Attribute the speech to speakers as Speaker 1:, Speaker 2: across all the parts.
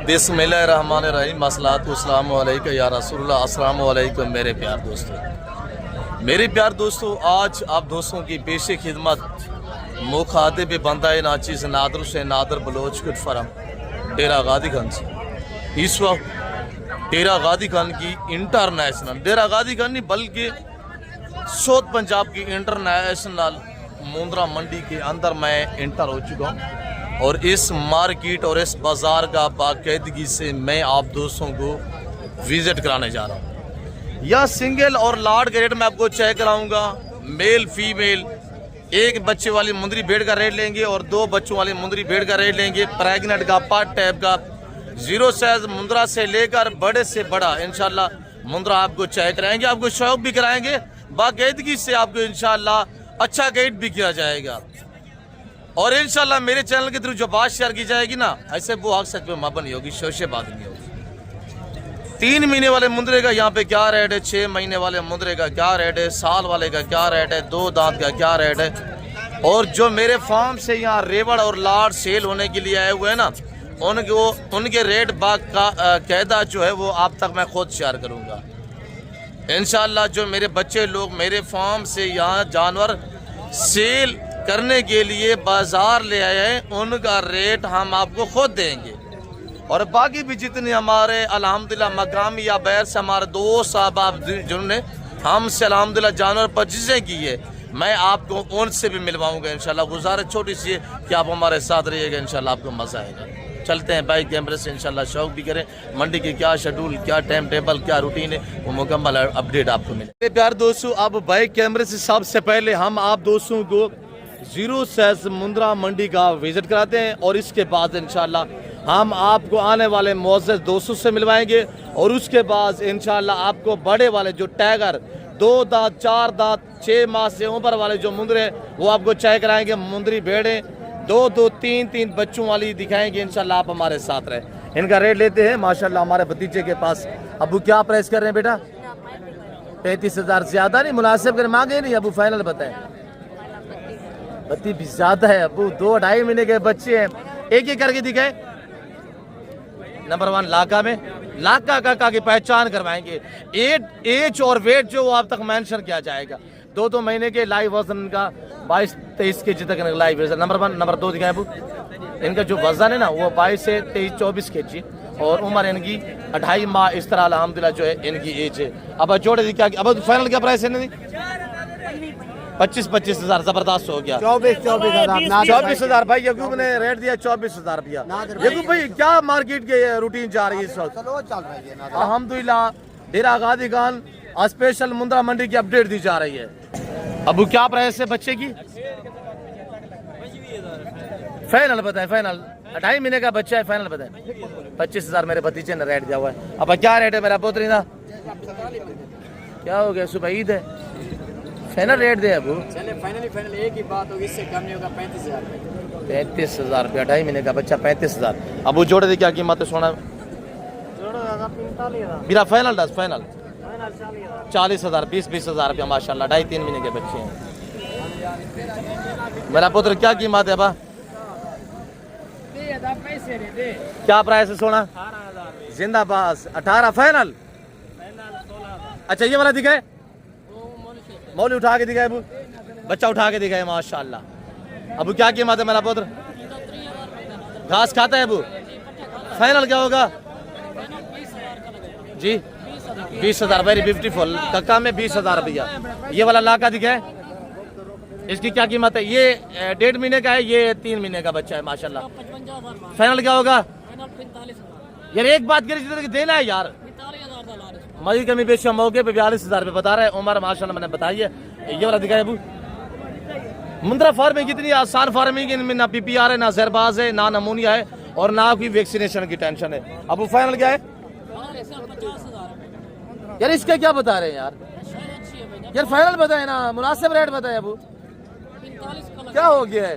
Speaker 1: बिस्मिल्लाहिर्रहमानिर्रहीम अस्सलातु वस्सलामु अलैका या रसूलुल्लाह। अस्सलामु अलैकुम मेरे प्यार दोस्तों। मेरे प्यार दोस्तों, आज आप दोस्तों की पेश खिदमत मुखातिब बंदा नाचीज़ नादर से नादर बलोच कुट फरम डेरा गादी खान से। इस वक्त डेरा गादी खान की इंटरनेशनल, डेरा गादी खान नहीं बल्कि साउथ पंजाब की इंटरनेशनल मुंद्रा मंडी के अंदर मैं इंटर हो चुका हूँ और इस मार्केट और इस बाज़ार का बाकायदगी से मैं आप दोस्तों को विज़िट कराने जा रहा हूँ। यह सिंगल और लार्ड का रेट मैं आपको चेक कराऊंगा। मेल फीमेल, एक बच्चे वाली मुंदरी भेड़ का रेट लेंगे और दो बच्चों वाली मुंदरी भेड़ का रेट लेंगे। प्रेगनेंट का, पार्ट टाइप का, जीरो साइज मुंद्रा से लेकर बड़े से बड़ा इंशाल्लाह मुंद्रा आपको चेक कराएंगे, आपको शौक भी कराएंगे, बाकायदगी से आपको इंशाल्लाह अच्छा गाइड भी किया जाएगा। और इंशाल्लाह मेरे चैनल के थ्रू जो बात शेयर की जाएगी ना, ऐसे वो हक सच पे मां नहीं होगी, शोशे बात नहीं होगी। 3 महीने वाले मुंद्रे का यहाँ पे क्या रेट है, 6 महीने वाले मुंद्रे का क्या रेट है, साल वाले का क्या रेट है, 2 दांत का क्या रेट है। और जो मेरे फार्म से यहाँ रेवड़ और लाड़ सेल होने के लिए आए हुए हैं ना, उनके रेट कायदा जो है वो आप तक मैं खुद शेयर करूँगा इंशाल्लाह। जो मेरे बच्चे लोग मेरे फार्म से यहाँ जानवर सेल करने के लिए बाजार ले आए हैं, उनका रेट हम आपको खुद देंगे। और बाकी भी जितने हमारे अल्हम्दुलिल्लाह मकामी या बैर से हमारे दोस्त साहब जिन्होंने हमसे अल्हम्दुलिल्लाह जानवर परचेज़ें की है, मैं आपको उनसे भी मिलवाऊंगा इंशाल्लाह। गुजारिश छोटी सी है कि आप हमारे साथ रहिएगा, इंशाल्लाह आपको मज़ा आएगा। चलते हैं बाइक कैमरे से, इंशाल्लाह शौक भी करें। मंडी की क्या शेड्यूल, क्या टाइम टेबल, क्या रूटीन है, वो मुकम्मल अपडेट आपको मिले। प्यार दोस्तों, अब बाइक कैमरे से सबसे पहले हम आप दोस्तों को जीरो साइज मुंद्रा मंडी का विजिट कराते हैं और इसके बाद इंशाल्लाह हम आपको आने वाले मुअज़्ज़ज़ दोस्तों से मिलवाएंगे और उसके बाद इंशाल्लाह आपको बड़े वाले जो टाइगर 2 दांत, 4 दांत, 6 माह से ऊपर वाले जो मुंद्रे हैं वो आपको चेक कराएंगे। मुंदरी भेड़ें 2-2, 3-3 बच्चों वाली दिखाएंगे इंशाल्लाह। आप हमारे साथ रहे। इनका रेट लेते हैं माशाल्लाह हमारे भतीजे के पास। अबू क्या प्राइस कर रहे हैं बेटा? 35,000। ज़्यादा नहीं, मुनासिब कर मांगे नहीं अबू, फाइनल बताएं। 32 भी ज़्यादा है अबू, 2-2.5 महीने के बच्चे हैं। एक एक करके दिखाए। नंबर 1 लाका में, लाका काका की पहचान करवाएंगे। एज और वेट जो आप तक मेंशन किया जाएगा। 2-2 महीने के लाइव वजन का 22-23 केजी तक लाइव वजन। नंबर 1, नंबर 2 दिखाए अबू। इनका जो वजन है ना वो 22 से 23-24 केजी और उम्र इनकी 2.5 माह इस तरह अल्हम्दुलिल्लाह जो है इनकी एज है। अब जोड़े दिखा, अब फाइनल क्या प्राइस है? 25,000 जबरदस्त हो गया। 24,000 भाई यकूब ने रेट दिया। 24,000 भैया। यकूब भाई क्या मार्केट की रूटीन जा रही है इस वक्त? अल्हम्दुलिल्लाह डेरा गादी खान स्पेशल मुंद्रा मंडी की अपडेट दी जा रही है। अबू क्या प्राइस है बच्चे की? फाइनल बताए। फाइनल 2.5 महीने का बच्चा है, फाइनल बताए। 25,000 मेरे भतीजे ने रेट दिया हुआ है। अब क्या रेट है मेरा पोतरी ना? क्या हो गया, सुबह ईद है, फाइनल रेट दे अबू।
Speaker 2: फाइनल एक ही बात होगी, इससे कम नहीं होगा। 35,000
Speaker 1: रुपया 2.5 महीने का बच्चा 35,000। अबू जोड़े दी क्या कीमत है सोना? मेरा फाइनल 10, फाइनल 40,000, 20,000 रुपया माशाल्लाह। 2.5-3 महीने के बच्चे हैं। मेरा पुत्र क्या कीमत है बा? क्या प्राइस है सोना? जिंदाबाद। 18 फाइनल। अच्छा ये वाला दिखाए, मौली उठा के दिखाए अबू, बच्चा उठा के दिखाए माशाल्लाह। अबू क्या कीमत है मेरा पुत्र? घास खाता है अबू? फाइनल क्या होगा जी? 20,000। Very beautiful. कक्का में 20,000 रुपया। ये वाला लाका दिखाए, इसकी क्या कीमत है? ये 1.5 महीने का है, ये 3 महीने का बच्चा है माशाल्लाह। फाइनल क्या होगा? यार एक बात करिए, देना है यार। मजी कमी पेश मौके पे 42,000 रुपये बता रहे हैं। उम्र माशाल्लाह मैंने बताई है। ये वाला दिखाए अबू। मुंद्रा फार्मिंग कितनी आसान फार्मिंग, इनमें ना PPR है, ना जहरबाज है, ना नमूनिया है और ना कोई वैक्सीनेशन की टेंशन है। अबू फाइनल क्या है यार? इसका क्या बता रहे हैं यार? यार फाइनल बताए ना, मुनासिब रेट बताए अबू। क्या हो गया है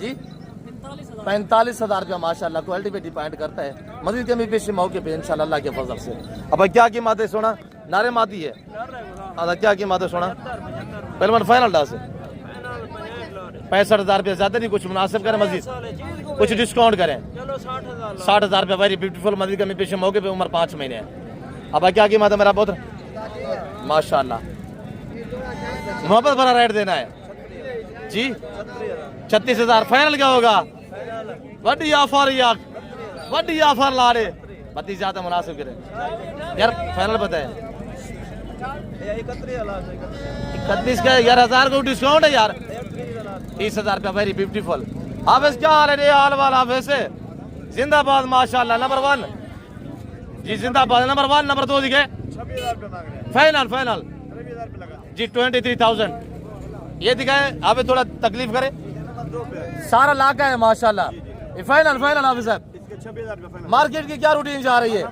Speaker 1: जी? 45,000 रुपया माशाल्लाह। क्वालिटी पे डिपेंड करता है। मजीद कमी पेश मौके पे इंशाल्लाह अल्लाह के फजल से। अब क्या कीमत है सोना? नारे मादी है। क्या कीमत है सोना? पहले फाइनल डाल से 65,000 रुपया, ज्यादा नहीं, कुछ मुनासिब करें मजीद। कुछ डिस्काउंट करें।
Speaker 2: चलो 60,000
Speaker 1: 60,000 रुपये वेरी ब्यूटीफुल मजीद कमी पेश मौके पे, उम्र 5 महीने है। अब क्या कीमत है मेरा पुत्र? माशाल्लाह, मोहब्बत भरा रेट देना है जी। 36,000 फाइनल क्या होगा? वड्डी ऑफर यार, वड्डी ऑफर ला रहे, बत्ती ज्यादा मुनासिब करें यार। फाइनल बताए 31 का यार, 1000 को डिस्काउंट है यार। 30,000 रुपया वेरी ब्यूटीफुल। हाफिज क्या हाल है? हाल वाल हाफिज से जिंदाबाद माशाल्लाह। नंबर 1 जी जिंदाबाद। नंबर 1 नंबर 2 दिखे फाइनल फाइनल जी 23,000 ये दिखाए। आप थोड़ा तकलीफ करे, सारा लाखा है माशाल्लाह। ये फाइनल फाइनल हाफिज साहब। मार्केट की क्या रूटीन जा रही है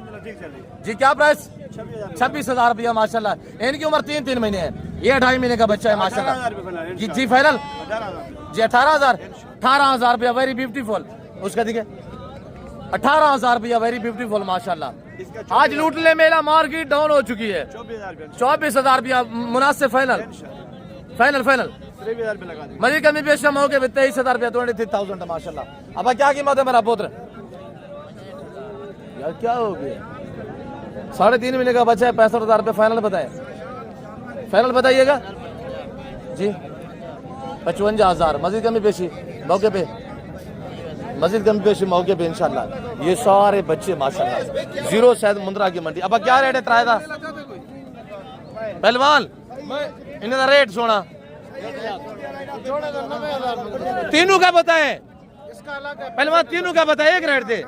Speaker 1: जी? क्या प्राइस? 26,000 रुपया माशाल्लाह। इनकी उम्र 3 महीने है, ये 2.5 महीने का बच्चा है माशाल्लाह जी। जी फाइनल जी 18,000 रुपया वेरी ब्यूटीफुल। उसका दिखे 18,000 रुपया वेरी ब्यूटीफुल माशाल्लाह। आज लूटने मेला मार्केट डाउन हो चुकी है। 24,000 रुपया मुनासिब फाइनल फाइनल फाइनल। मजीद कमी पेश मौके पे 23,000 रुपया 23,000 माशाल्लाह। अब क्या कीमत है मेरा पुत्र? यार क्या हो गया? 3.5 महीने का बच्चा है, 65,000 रुपये फाइनल बताए। फाइनल बताइएगा जी 55,000। मजीद कमी पेशी मौके पे, मजीद कमी पेशी मौके पे इंशाल्लाह। ये सारे बच्चे माशाल्लाह। 0 शायद मुंद्रा की मंडी। अब क्या रेट है किराए का? पहलवान इन्हें रेट सोना तीनों का बताए। पहलवान तीनों का बताए, एक रेट दे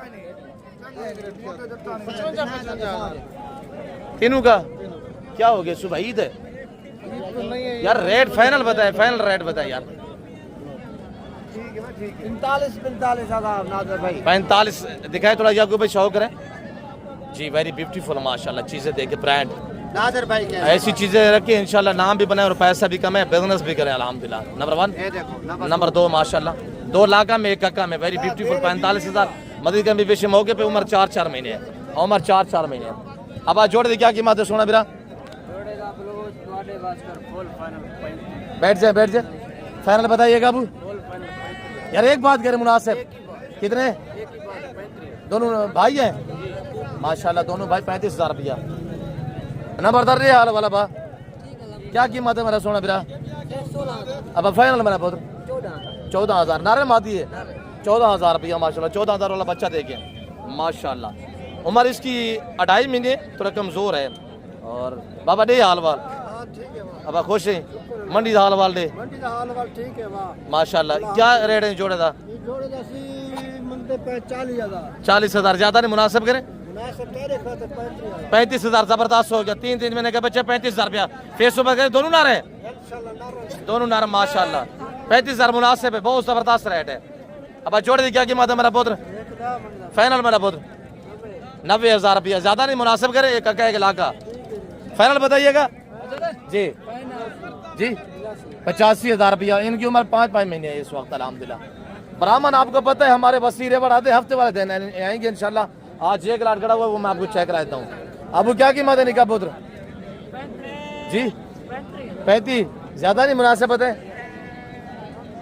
Speaker 1: तीनों का। क्या हो गया? सुबह ईद है यार। रेट फाइनल बताए, फाइनल रेट बताए यार। 45 दिखाए थोड़ा याकूब भाई, शौक करें जी। वेरी ब्यूटीफुल माशाल्लाह। चीजें देखे ब्रांड
Speaker 2: नादर भाई के
Speaker 1: ऐसी चीजें रखी इंशाल्लाह, नाम भी बनाए और पैसा भी कमाए, बिजनेस भी करें अल्हम्दुलिल्लाह। नंबर 1 नंबर 2 माशाल्लाह। 2 लाख में 1 कक्का में वेरी ब्यूटीफुल 45,000। मजीद कमी पेशी मौके पे, उम्र 4 महीने है, उम्र 4 महीने है। अब आज जोड़ दी क्या कीमत है सोना बिरा? बैठ जाए फाइनल बताइएगा अबू यार। एक बात करें मुनासिब, कितने दोनों भाई हैं माशाल्लाह? दोनों भाई 35,000 रुपया। नंबर दर हाल वाला बा क्या कीमत है मेरा सोना बिरा? अब फाइनल मेरा पुत्र 14,000 नारे माती है। 14,000 रुपया माशाल्लाह। 14,000 वाला बच्चा देखे माशाल्लाह। उम्र इसकी 2.5 महीने, थोड़ा कमजोर है। और बाबा दे हाल वाल अब खुश है? मंडी का हाल वाल दे
Speaker 2: ठीक है
Speaker 1: माशाल्लाह। क्या रेट है जोड़े का? 40,000 ज्यादा नहीं मुनासिब करे? 35,000 जबरदस्त हो गया। 3 महीने का बच्चा 35,000 रुपया। फेस पर दोनों नार है, दोनों नार माशाल्लाह। 35,000 मुनासिब है, बहुत जबरदस्त रेट है। अब जोड़े की क्या कीमत है मेरा पुत्र? फाइनल मेरा पुत्र 90,000 रुपया। ज्यादा नहीं मुनासिब करे, एक लाख का फाइनल बताइएगा जी। जी 85,000 रुपया। इनकी उम्र 5 महीने है इस वक्त अल्हम्दुलिल्लाह। ब्राह्मण आपको पता है हमारे वसीरे बढ़ाते हफ्ते वाले दिन आएंगे इंशाल्लाह। आज 1 लाख खड़ा हुआ, वो मैं आपको चेक करा देता हूँ। अब क्या कीमत है निका पुत्र जी? 35 ज्यादा नहीं मुनासिब है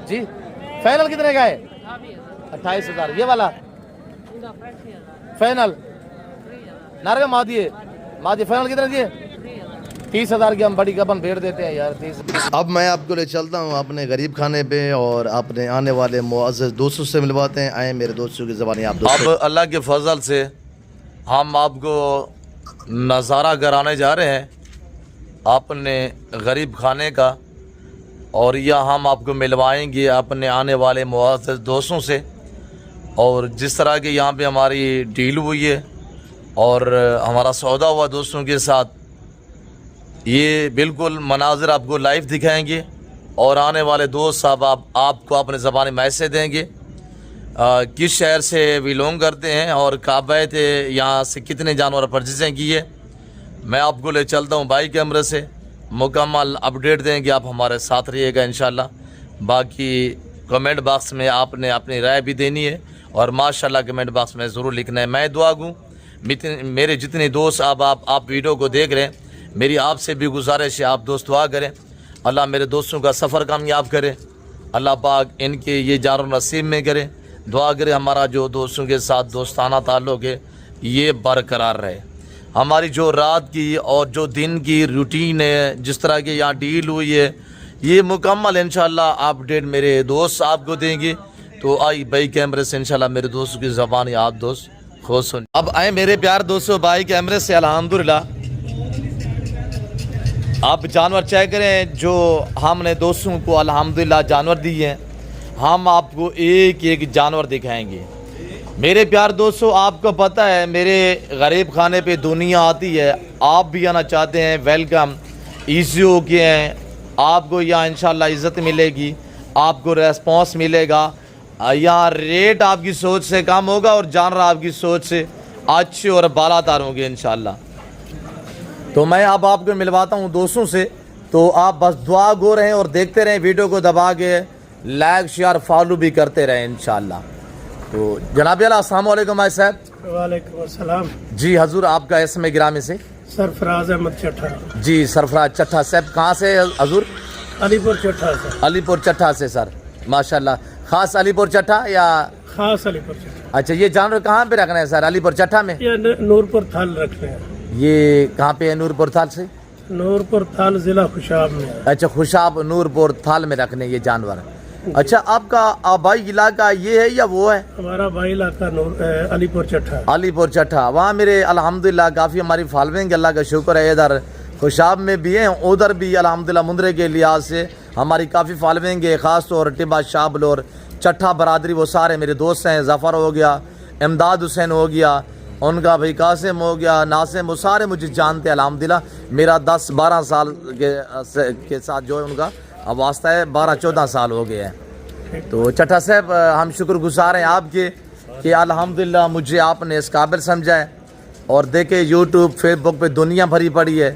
Speaker 1: जी। फाइनल कितने का है? 28,000 ये वाला फाइनल। नारे मादिए फाइनल कितने दिए? 30,000 की हम बड़ी कपन भेड़ देते हैं यार 30।
Speaker 3: अब मैं आपको ले चलता हूँ अपने गरीब खाने पे और अपने आने वाले मुअज़्ज़ज़ दोस्तों से मिलवाते हैं। आए मेरे दोस्तों की ज़बानी आप दोस्तों।
Speaker 1: अब अल्लाह के फजल से हम आपको नज़ारा कराने जा रहे हैं अपने गरीब खाने का, और यह हम आपको मिलवाएंगे अपने आने वाले मुअज़्ज़ज़ दोस्तों से। और जिस तरह की यहाँ पे हमारी डील हुई है और हमारा सौदा हुआ दोस्तों के साथ, ये बिल्कुल मनाजिर आपको लाइव दिखाएंगे। और आने वाले दोस्त साहब आपको अपने ज़बानी मैसेज देंगे किस शहर से बिलोंग करते हैं और कब आए थे, यहाँ से कितने जानवर परचेजें की है। मैं आपको ले चलता हूँ बाइक कैमरे से, मुकम्मल अपडेट देंगे, आप हमारे साथ रहिएगा इंशाल्लाह। बाकी कमेंट बॉक्स में आपने अपनी राय भी देनी है और माशाल्लाह कमेंट बॉक्स में ज़रूर लिखना है। मैं दुआ दूँ मेरे जितने दोस्त आप वीडियो को देख रहे हैं, मेरी आपसे भी गुजारिश है आप दोस्त दुआ करें, अल्लाह मेरे दोस्तों का सफ़र कामयाब करे, अल्लाह पाक इनके ये जारो नसीब में करे, दुआ करें हमारा जो दोस्तों के साथ दोस्ताना ताल्लुक़ है ये बरकरार रहे। हमारी जो रात की और जो दिन की रूटीन है, जिस तरह के यहाँ डील हुई है, ये मुकम्मल इंशाल्लाह अपडेट मेरे दोस्त आपको देंगे। तो आई भाई कैमरे से इंशाल्लाह मेरे दोस्तों की ज़बानी आप दोस्त खुद सुन। अब आए मेरे प्यार दोस्तों भाई कैमरे से अल्हम्दुलिल्लाह आप जानवर चेक करें जो हमने दोस्तों को अल्हम्दुलिल्लाह जानवर दिए हैं। हम आपको एक एक जानवर दिखाएंगे। मेरे प्यार दोस्तों आपको पता है मेरे गरीब खाने पे दुनिया आती है, आप भी आना चाहते हैं, वेलकम, ईजी हो के हैं। आपको यहाँ इंशाल्लाह इज़्ज़त मिलेगी, आपको रेस्पॉन्स मिलेगा। यहाँ रेट आपकी सोच से कम होगा और जानवर आपकी सोच से अच्छे और बालातर होंगे इंशाल्लाह। तो मैं अब आपको मिलवाता हूँ दोस्तों से, तो आप बस दुआ गो रहें और देखते रहें, वीडियो को दबा के लाइक शेयर फॉलो भी करते रहें इंशाल्लाह। तो जनाब अस्सलाम वालेकुम भाई साहब।
Speaker 2: वालेकुम अस्सलाम
Speaker 1: जी हजूर, आपका इसमें गिरामी से
Speaker 2: सरफराज अहमद चट्ठा।
Speaker 1: जी सरफराज चट्ठा साहब, कहाँ से हजूर?
Speaker 2: अलीपुर चट्ठा से।
Speaker 1: अलीपुर चट्ठा से सर, माशाल्लाह। खास अलीपुर चट्ठा या
Speaker 2: खास अलीपुर चट्ठा?
Speaker 1: अच्छा, ये जानवर कहाँ पे रखना है सर? अलीपुर चट्ठा में?
Speaker 2: ये नूरपुर थाल रखने हैं।
Speaker 1: ये कहाँ पे है? नूरपुर थाल से?
Speaker 2: नूरपुर थाल जिला खुशाब में।
Speaker 1: अच्छा, खुशाब नूरपुर थाल में रखने ये जानवर। अच्छा, आपका आबाई इलाका ये है या वो है?
Speaker 2: हमारा भाई इलाका अलीपुर चट्ठा।
Speaker 1: अलीपुर चट्ठा, वहाँ मेरे अल्हम्दुलिल्लाह काफ़ी हमारी फॉलोइंग, अल्लाह का शुक्र है। इधर खुशाब में भी है, उधर भी अल्हम्दुलिल्लाह मुंद्रे के लिहाज से हमारी काफ़ी फॉलोइंग है। ख़ास तौर टिब्बा शाबल और चट्ठा बरादरी वो सारे मेरे दोस्त हैं। ज़फ़र हो गया, इमदाद हुसैन हो गया, उनका भाई कासिम हो गया, नासिम, वो सारे मुझे जानते हैं अल्हम्दुलिल्लाह। मेरा 10-12 साल के साथ जो है उनका वास्ता है, 12-14 साल हो गए हैं। तो चट्ठा साहब हम शुक्रगुजार हैं आपके कि अल्हम्दुलिल्लाह मुझे आपने इस काबिल समझा है। और देखे यूट्यूब फेसबुक पे दुनिया भरी पड़ी है,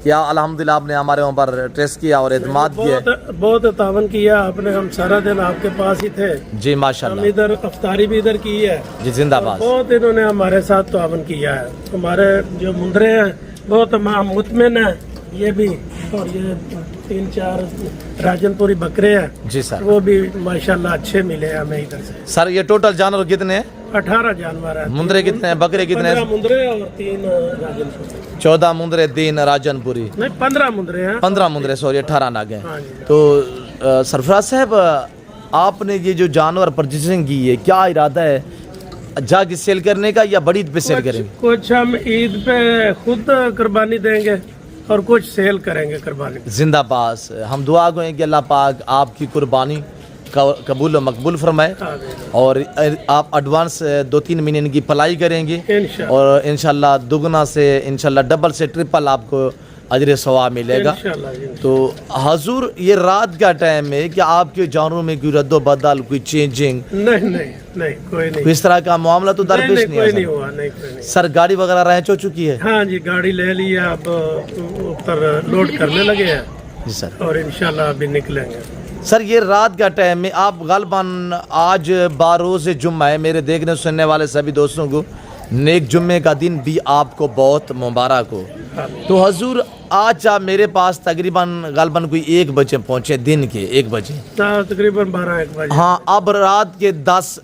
Speaker 1: क्या अल्हम्दुलिल्लाह आपने हमारे ऊपर ट्रस्ट किया और एतमाद किया।
Speaker 2: बहुत तावन किया आपने, हम सारा दिन आपके पास ही थे
Speaker 1: जी माशाल्लाह।
Speaker 2: हम इधर अफ्तारी भी इधर की है
Speaker 1: जी, जिंदाबाद।
Speaker 2: बहुत इन्होंने हमारे साथ तावन किया है। हमारे जो मुंद्रे हैं बहुत मुतमिन है, ये भी, और ये 3-4 राजनपुरी बकरे हैं
Speaker 1: जी सर,
Speaker 2: वो भी माशाल्लाह अच्छे मिले हमें इधर से।
Speaker 1: सर ये टोटल जानवर कितने हैं?
Speaker 2: 18 जानवर है।
Speaker 1: मुंद्रे कितने हैं, बकरे कितने हैं?
Speaker 2: 15 मुंद्रे और 3 राजनपुरी।
Speaker 1: 14 मुंद्रे, 3 राजनपुरी।
Speaker 2: नहीं 15 मुंद्रे हैं।
Speaker 1: 15 मुंद्रे, सॉरी 18 नागे हैं।
Speaker 2: हाँ जी।
Speaker 1: तो सरफराज साहब आपने ये जो जानवर परचेसिंग की है, क्या इरादा है जाके सेल करने का या बड़ी ईद पे सेल करेंगे?
Speaker 2: कुछ हम ईद पे खुद कुर्बानी देंगे और कुछ सेल करेंगे कुर्बानी।
Speaker 1: जिंदाबाद। हम दुआ करें कि अल्लाह पाक आपकी कुर्बानी कबूल व मकबूल फरमाए और आप एडवांस 2-3 महीने की पलाई करेंगे और इंशाल्लाह दुगना से इंशाल्लाह डबल से ट्रिपल आपको अजर सवाब मिलेगा। तो हजूर ये रात का टाइम है कि आपके जानवरों में कोई रद्दो बदल, कोई चेंजिंग?
Speaker 2: नहीं कोई नहीं।
Speaker 1: इस तरह का मामला तो दरपेश नहीं
Speaker 2: कोई
Speaker 1: है
Speaker 2: नहीं हुआ। नहीं कोई नहीं।
Speaker 1: सर गाड़ी वगैरह रह हो चुकी है?
Speaker 2: हाँ जी, गाड़ी ले ली है, अब ऊपर लोड करने लगे हैं
Speaker 1: जी सर,
Speaker 2: और इंशाल्लाह अभी निकलेंगे।
Speaker 1: सर ये रात का टाइम में आप गलबन आज 12 जुम्मा है, मेरे देखने सुनने वाले सभी दोस्तों को नेक जुम्मे का दिन भी आपको बहुत मुबारक हो। तो हजूर आज आप मेरे पास तकरीबन गलबन कोई 1 बजे पहुँचे, दिन के 1 बजे,
Speaker 2: तकरीबन 12-1 बजे।
Speaker 1: हाँ, अब रात के 10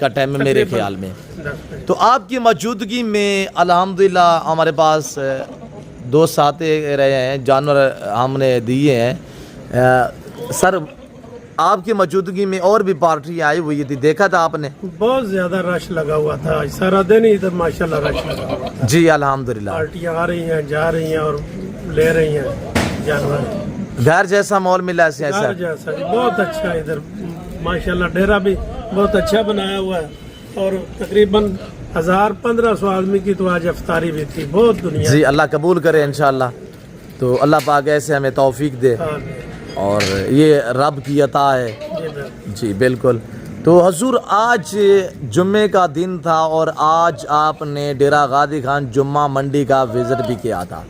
Speaker 1: का टाइम है मेरे ख्याल में। तो आपकी मौजूदगी में अल्हम्दुलिल्लाह हमारे पास दोस्त आते रहे हैं, जानवर हमने दिए हैं। सर आपकी मौजूदगी में और भी पार्टी आई हुई थी, देखा था आपने?
Speaker 2: बहुत ज्यादा रश लगा हुआ था आज सारा दिन ही इधर माशाल्लाह रश लगा हुआ था।
Speaker 1: जी अल्हम्दुलिल्लाह,
Speaker 2: पार्टियां आ रही हैं, जा रही हैं और ले रही हैं जानवर।
Speaker 1: घर जैसा माहौल मिला है
Speaker 2: घर
Speaker 1: सर?
Speaker 2: जैसा जी, बहुत अच्छा इधर माशाल्लाह। डेरा भी बहुत अच्छा बनाया हुआ है और तकरीबन 1000-1500 आदमी की तो आज अफ्तारी भी थी। बहुत दुनिया
Speaker 1: जी, अल्लाह कबूल करे इंशाल्लाह। तो अल्लाह पाक ऐसे हमें तौफीक दे और ये रब की अता है। जी बिल्कुल। तो हजूर आज जुम्मे का दिन था और आज आपने डेरा गादी खान जुम्मा मंडी का विज़िट भी किया था।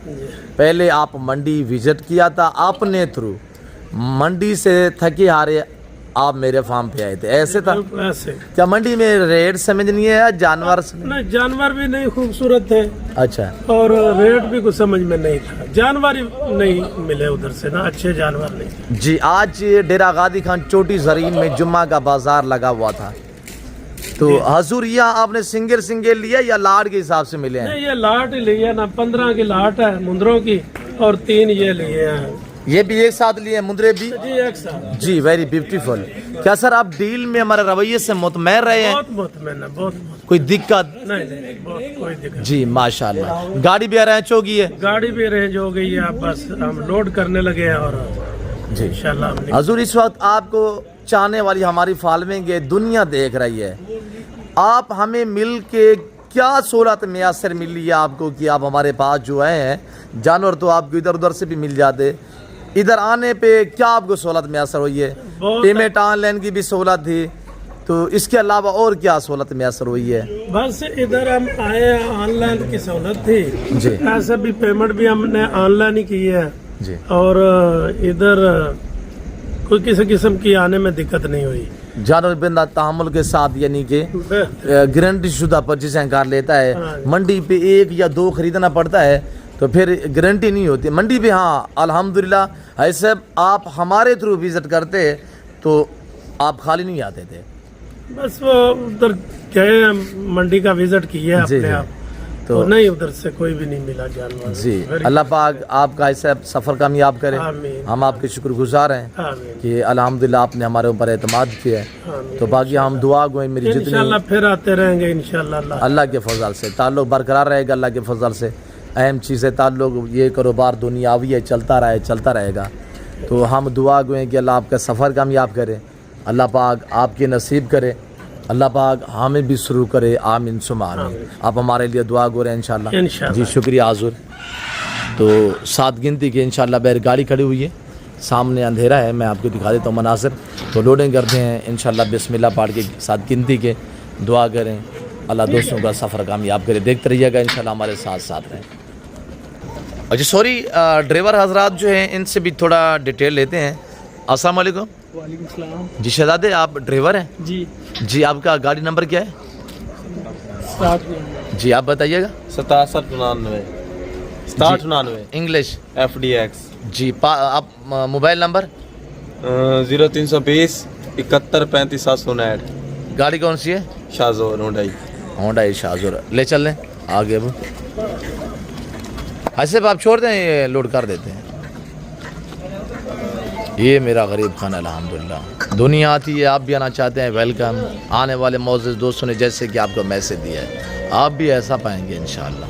Speaker 1: पहले आप मंडी विज़िट किया था, अपने थ्रू मंडी से थके हारे आप मेरे फार्म पे आए थे, ऐसे था?
Speaker 2: ऐसे।
Speaker 1: क्या मंडी में रेट समझ नहीं है या जानवर?
Speaker 2: नहीं, जानवर भी नहीं खूबसूरत थे।
Speaker 1: अच्छा।
Speaker 2: और रेट भी कुछ समझ में नहीं था, जानवर ही नहीं मिले उधर से ना, अच्छे जानवर नहीं।
Speaker 1: जी आज डेरा गादी खान चोटी जरीन में जुम्मा का बाजार लगा हुआ था। तो हजूर यहाँ आपने सिंगल लिया या लाट के हिसाब से मिले हैं?
Speaker 2: नहीं, ये लाट ही लिए ना, 15 की लाट है मुंदरों की और 3 ये लिए हैं।
Speaker 1: ये भी एक साथ लिए हैं, मुंदरे भी?
Speaker 2: जी एक साथ।
Speaker 1: जी वेरी ब्यूटीफुल। क्या सर आप डील में हमारे रवैये से मुतमैन रहे हैं?
Speaker 2: बहुत मुतमैन है, बहुत
Speaker 1: कोई दिक्कत?
Speaker 2: नहीं, बहुत कोई दिक्कत।
Speaker 1: जी माशाल्लाह। गाड़ी भी अरेंज होगी है?
Speaker 2: गाड़ी भी अरेंज हो गई है, अब बस हम लोड करने लगे हैं और
Speaker 1: जी
Speaker 2: इंशाल्लाह।
Speaker 1: हजूर इस वक्त आपको चाहने वाली हमारी फॉलोइंग है, दुनिया देख रही है, आप हमें मिल के क्या सहूलत मैसर मिली है आपको कि आप हमारे पास जो हैं जानवर तो आपको इधर उधर से भी मिल जाते, इधर आने पे क्या आपको सहूलत मैसर हुई है? पेमेंट ऑनलाइन की भी सहूलत थी, तो इसके अलावा और क्या सहूलत मैसर हुई है?
Speaker 2: बस इधर हम आए, ऑनलाइन की सहूलत थी
Speaker 1: जी।
Speaker 2: ऐसे भी पेमेंट भी हमने ऑनलाइन ही की है
Speaker 1: जी।
Speaker 2: और इधर कोई किसी किस्म की आने में दिक्कत नहीं हुई।
Speaker 1: जानवर बंदा तहमुल के साथ यानी कि गारंटी शुदा परचेजिंग कर लेता है। मंडी पे 1 या 2 खरीदना पड़ता है तो फिर गारंटी नहीं होती मंडी पे। हाँ अल्हम्दुलिल्लाह ऐसे आप हमारे थ्रू विजिट करते तो आप खाली नहीं आते थे।
Speaker 2: बस वो उधर गए, मंडी का विजिट किया
Speaker 1: जी,
Speaker 2: अपने
Speaker 1: जी।
Speaker 2: आप,
Speaker 1: तो
Speaker 2: नहीं उधर से कोई भी नहीं मिला जानवर।
Speaker 1: जी अल्लाह पाक आपका ऐसा सफ़र कामयाब करे।
Speaker 2: आमीन।
Speaker 1: हम आपके शुक्रगुजार हैं
Speaker 2: आमीन।
Speaker 1: कि अल्हम्दुलिल्लाह आपने हमारे ऊपर एतमाद किया है।
Speaker 2: आमीन।
Speaker 1: तो बाकी हम दुआ गो मेरी जितनी
Speaker 2: इंशाल्लाह फिर आते रहेंगे इंशाल्लाह।
Speaker 1: अल्लाह के फजल से ताल्लुक बरकरार रहेगा। अल्लाह के फजल से अहम चीज़ें ताल्लुक ये कारोबार दुनियावी है, चलता रहेगा। तो हम दुआ गो कि अल्लाह आपका सफ़र कामयाब करे, अल्लाह पाक आपके नसीब करे, अल्लाह पाक हमें भी शुरू करे। आमीन सुमा आमीन। आप हमारे लिए दुआ गो रहे इंशाल्लाह। जी शुक्रिया हुज़ूर। तो 7 गिनती के इंशाल्लाह बैर गाड़ी खड़ी हुई है, सामने अंधेरा है, मैं आपको दिखा देता हूँ मनासिर। तो लोडिंग करते हैं इंशाल्लाह बिस्मिल्लाह पाठ के 7 गिनती के। दुआ करें अल्लाह दोस्तों का सफ़र कामयाब करे। देखते रहिएगा इंशाल्लाह हमारे साथ रहें। अच्छा सॉरी ड्राइवर हजरात जो हैं इनसे भी थोड़ा डिटेल लेते हैं। अस्सलाम वालेकुम।
Speaker 2: वालेकुम सलाम।
Speaker 1: जी शहजादे आप ड्राइवर हैं?
Speaker 2: जी
Speaker 1: जी आपका गाड़ी नंबर क्या है?
Speaker 2: 7
Speaker 1: जी आप बताइएगा।
Speaker 4: 6799
Speaker 1: इंग्लिश
Speaker 4: FDX
Speaker 1: जी। आप मोबाइल नंबर?
Speaker 4: 0320 71 35 759।
Speaker 1: गाड़ी कौन सी है?
Speaker 4: शाहजोर
Speaker 1: होंडा शाहजोर। ले चल लें आगे। अब ऐसे आप छोड़ दें, ये लोड कर देते हैं। ये मेरा गरीब खाना अल्हम्दुलिल्लाह। दुनिया आती है, आप भी आना चाहते हैं, वेलकम। आने वाले मौजूद दोस्तों ने जैसे कि आपको मैसेज दिया है, आप भी ऐसा पाएंगे इंशाअल्लाह।